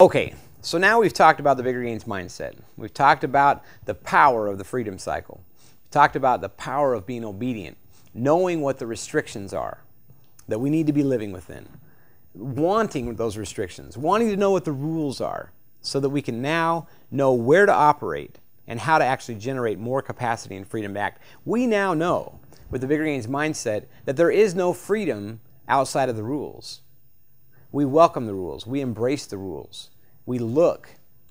Okay, so now we've talked about the bigger gains mindset. We've talked about the power of the freedom cycle. We've talked about the power of being obedient, knowing what the restrictions are that we need to be living within, wanting those restrictions, wanting to know what the rules are so that we can now know where to operate and how to actually generate more capacity and freedom back. We now know with the bigger gains mindset that there is no freedom outside of the rules. We welcome the rules. We embrace the rules. We look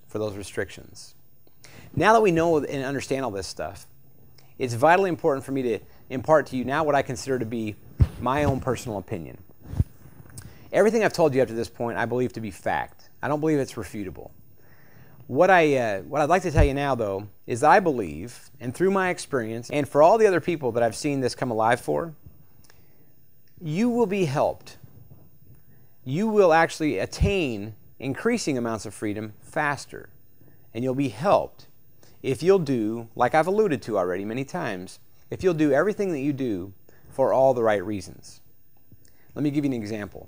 for those restrictions. Now that we know and understand all this stuff, it's vitally important for me to impart to you now what I consider to be my own personal opinion. Everything I've told you up to this point I believe to be fact. I don't believe it's refutable. What I'd like to tell you now, though, is that I believe, and through my experience, and for all the other people that I've seen this come alive for, you will be helped. You will actually attain increasing amounts of freedom faster. And you'll be helped if you'll do, like I've alluded to already many times, if you'll do everything that you do for all the right reasons. Let me give you an example.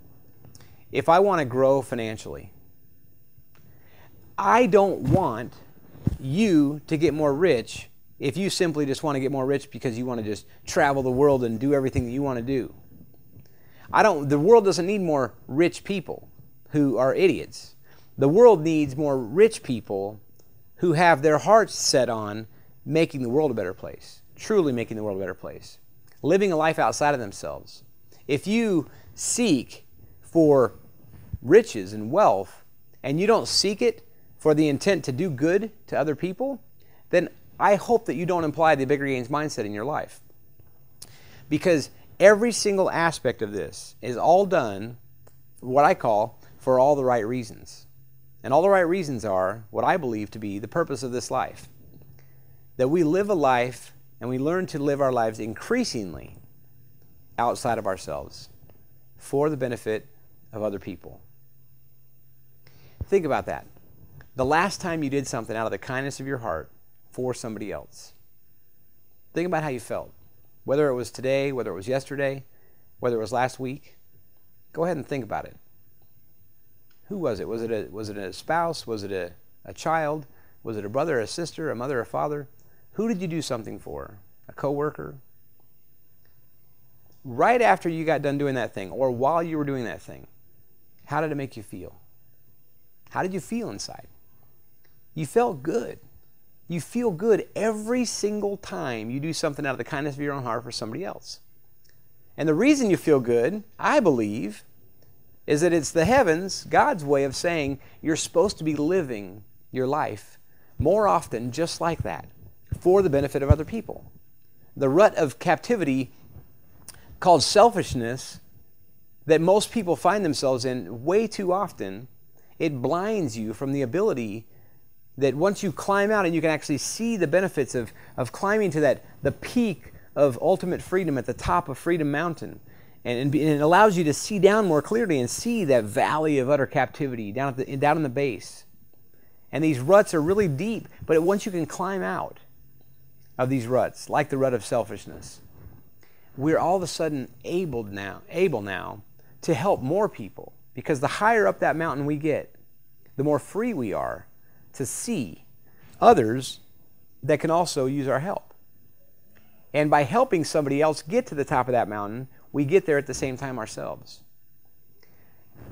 If I want to grow financially, I don't want you to get more rich if you simply just want to get more rich because you want to just travel the world and do everything that you want to do. The world doesn't need more rich people who are idiots. The world needs more rich people who have their hearts set on making the world a better place, truly making the world a better place, living a life outside of themselves. If you seek for riches and wealth and you don't seek it for the intent to do good to other people, then I hope that you don't apply the bigger gains mindset in your life. Because every single aspect of this is all done, what I call, for all the right reasons. And all the right reasons are what I believe to be the purpose of this life. That we live a life and we learn to live our lives increasingly outside of ourselves for the benefit of other people. Think about that. The last time you did something out of the kindness of your heart for somebody else. Think about how you felt. Whether it was today, whether it was yesterday, whether it was last week, go ahead and think about it. Who was it? Was it a spouse? Was it a child? Was it a brother, a sister, a mother, a father? Who did you do something for? A coworker? Right after you got done doing that thing, or while you were doing that thing, how did it make you feel? How did you feel inside? You felt good. You feel good every single time you do something out of the kindness of your own heart for somebody else. And the reason you feel good, I believe, is that it's the heavens, God's way of saying you're supposed to be living your life more often just like that for the benefit of other people. The rut of captivity called selfishness that most people find themselves in way too often, it blinds you from the ability that once you climb out and you can actually see the benefits of climbing to the peak of ultimate freedom at the top of Freedom Mountain, and it allows you to see down more clearly and see that valley of utter captivity down in the base. And these ruts are really deep, but once you can climb out of these ruts, like the rut of selfishness, we're all of a sudden able now to help more people, because the higher up that mountain we get, the more free we are to see others that can also use our help. And by helping somebody else get to the top of that mountain, we get there at the same time ourselves.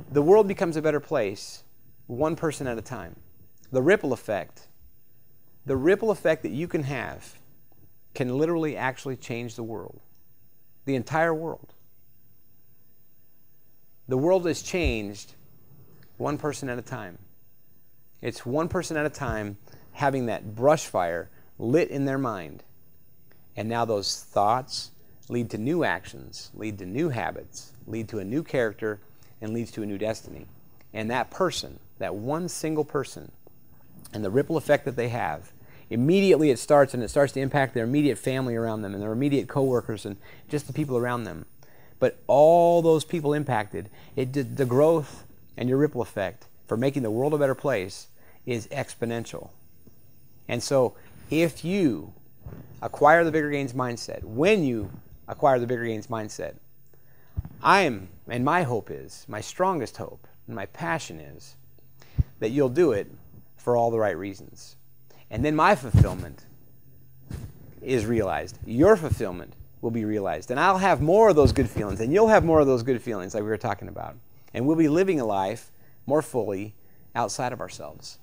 The world becomes a better place one person at a time. The ripple effect that you can have can literally actually change the world. The entire world. The world is changed one person at a time. It's one person at a time having that brush fire lit in their mind. And now those thoughts lead to new actions, lead to new habits, lead to a new character, and leads to a new destiny. And that person, that one single person, and the ripple effect that they have, immediately it starts to impact their immediate family around them and their immediate coworkers and just the people around them. But all those people impacted, the growth and your ripple effect for making the world a better place is exponential. And so if you acquire the bigger gains mindset, when you acquire the bigger gains mindset, and my hope is, my strongest hope, and my passion is that you'll do it for all the right reasons. And then my fulfillment is realized. Your fulfillment will be realized. And I'll have more of those good feelings, and you'll have more of those good feelings like we were talking about. And we'll be living a life more fully outside of ourselves.